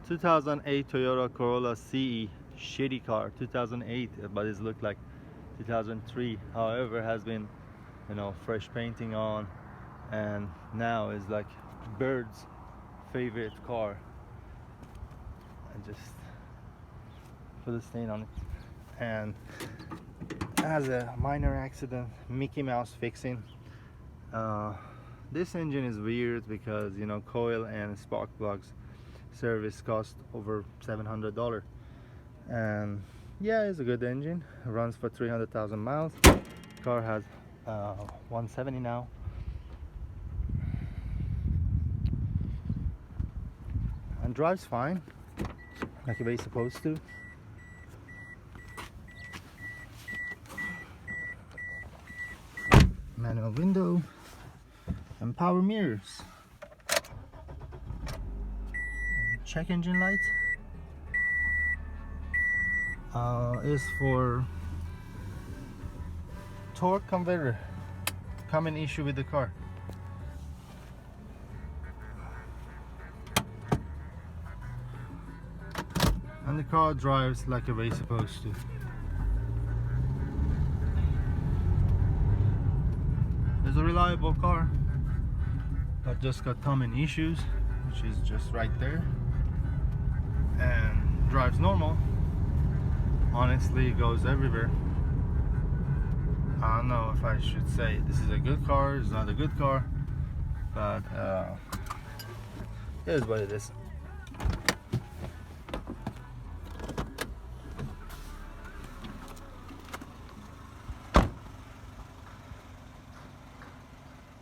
2008 Toyota Corolla CE, shitty car. 2008, but it looked like 2003. However, has been, you know, fresh painting on, and now is like Bird's favorite car. I just put a stain on it, and it has a minor accident, Mickey Mouse fixing. This engine is weird because, you know, coil and spark plugs service cost over $700, and yeah, it's a good engine. It runs for 300,000 miles. Car has 170 now. And drives fine, like it's supposed to. Manual window and power mirrors. Check engine light is for torque converter, common issue with the car. And the car drives like a way supposed to. It's a reliable car, but just got common issues, which is just right there, and drives normal. Honestly, it goes everywhere. I don't know if I should say this is a good car, it's not a good car, but it is what it is.